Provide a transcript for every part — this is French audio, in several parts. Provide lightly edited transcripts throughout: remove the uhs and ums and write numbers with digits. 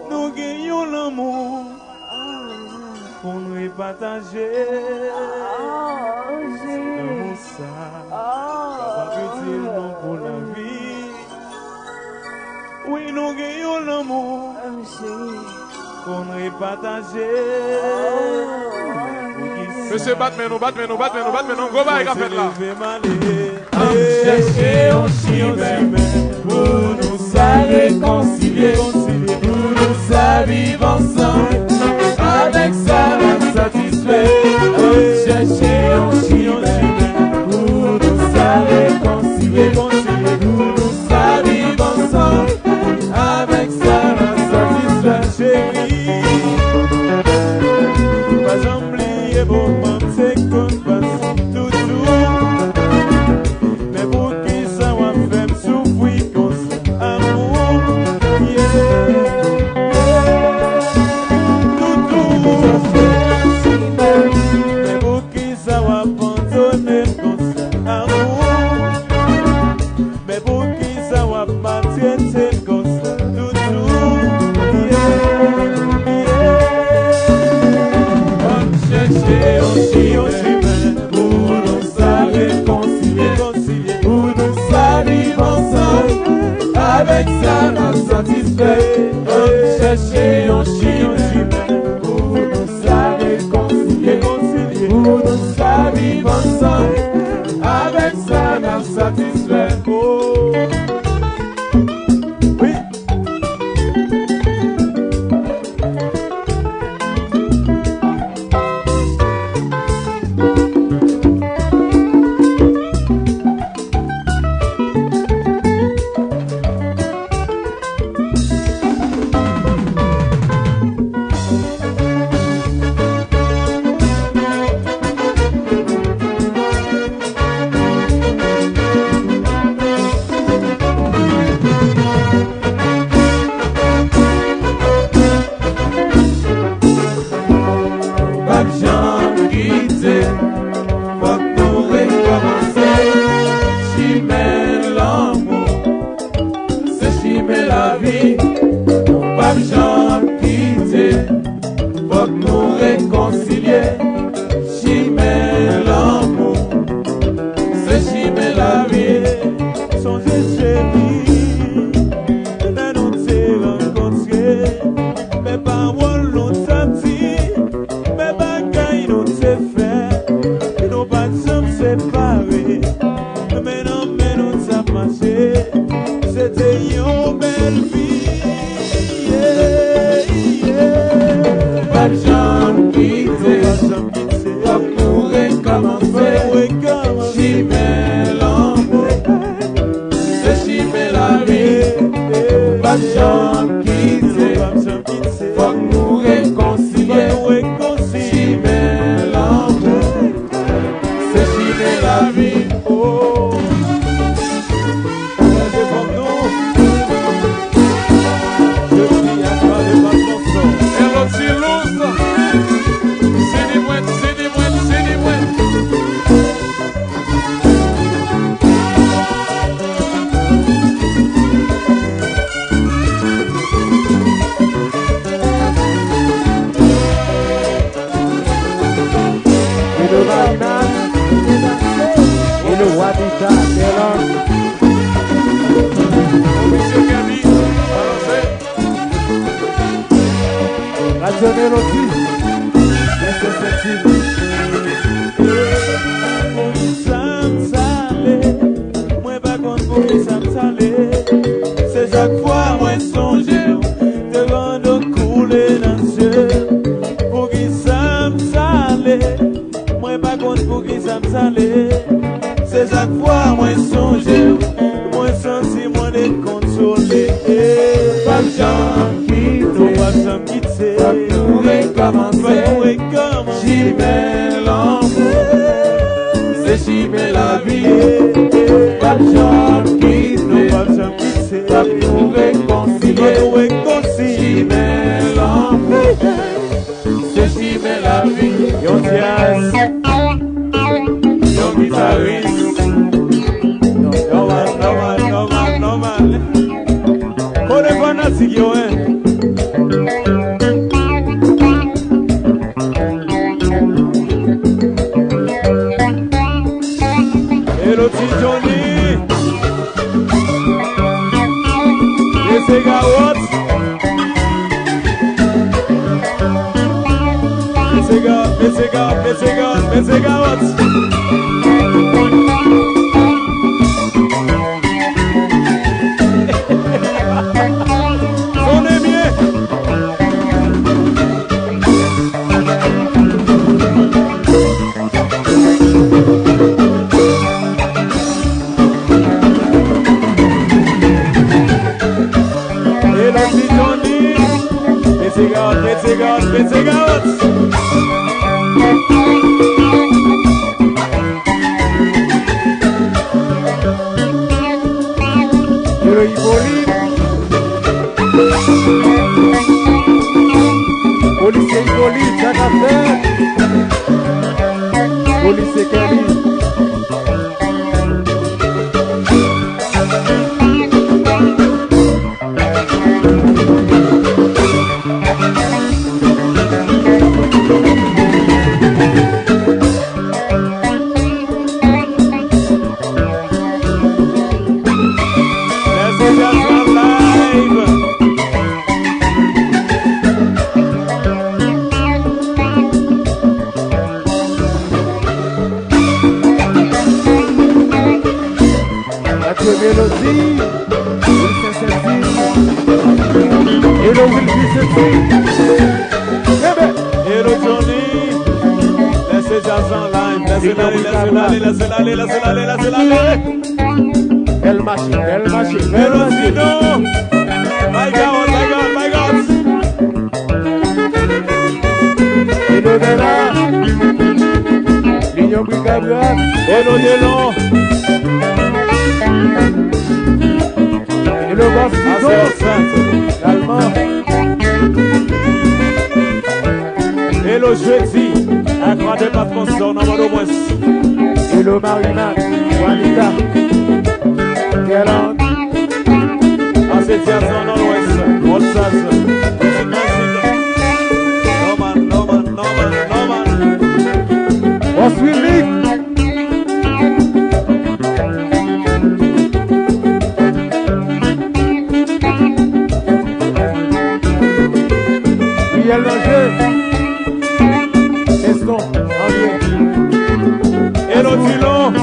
Nous gagnons l'amour pour nous partager. L'amour ça, capable de non pour la vie. Oui, nous gagnons l'amour pour nous partager. Monsieur Batman, go bye, fait là. Chercher un chimère pour nous réconcilier, pour nous vivre ensemble, avec ça nous satisfait. Chercher un chimère pour nous réconcilier, pour nous vivre ensemble, avec ça nous satisfait. Chérie, pas oublier bon moment, c'est qu'on passe toujours. Mais pour qui ça va faire souffrir comme ça, amour, mais pour qui ça va abandonner comme ça, amour, mais pour qui ça va maltraiter comme ça, chercher aussi un chemin pour nous réconcilier, pour nous vivre ensemble, avec ça nous satisfait. Chercher un chemin pour nous réconcilier, pour nous vivre ensemble, avec ça nous satisfait. Oui. C'est chaque fois moi songer devant nous couler dans les yeux. Pour qui ça me salé, moi pas contre pour qui ça me salé. C'est chaque fois moi songer, moi senti moi d'être consolé. Pas de gens qui t'ont pas de gens qui t'sait, pas pour recommencer, j'y mets l'amour, c'est j'y mets la vie. Pas de gens qui t'ont pas de gens qui t'sait, pas pour réconcilier, j'y mets l'amour, c'est j'y mets la vie. Yon jazz, yon guitariste, no man. On est pas dans musique, yo, hein. Hello, petit Johnny. Et c'est Gawot. Let's go. On est bien. Et la petite Johnny. Let's go. Policier Hippolyte, Jacques Affaire. Policier Kelly. Mélodie, Hello Wilby Ceci. Hello Johnny. Laissez jazz en live. Laissez-la aller. Belle machine. Hello Zino. My God. Hello Della. Lignon Brigade. Hello Delon. Et le boss allemand. Et le jeudi, à croix de patron son nom de moins. Et le Mariman, Juanita, Galant. Ah, c'est tiens son nom ouest. Otsaz. No man. Boss Willy. Miel Langer, Eston, Henri, Hello Tilon,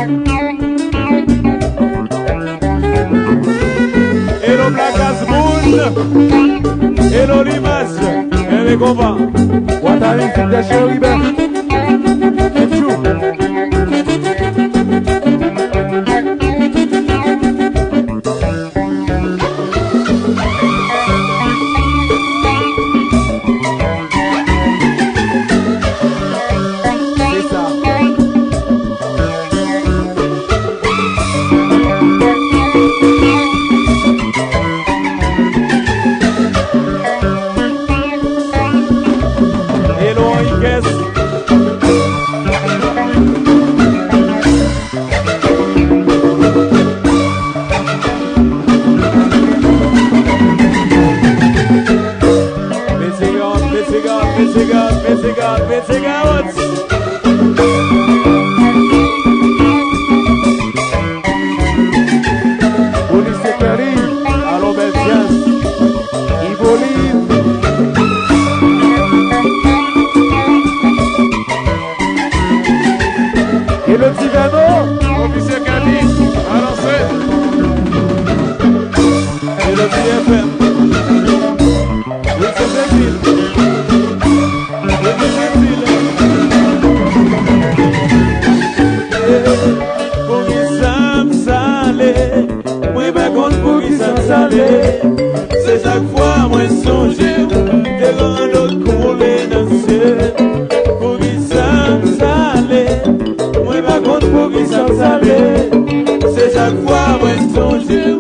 Hello Black Asmoun, Hello Limas, Hello Gomba, Ouattari, Fidèche Ribet, Etchou. Et le petit Dano, officier Kali, à lancer. Et le petit FM. Wilson Deville. Pour qui ça me salait, moi pas contre pour qui ça me salait. C'est chaque fois moi songer, devant l'autre couler dans le ciel. Pour qui ça me salait. Pour qui ça me salait, c'est chaque fois moi songer.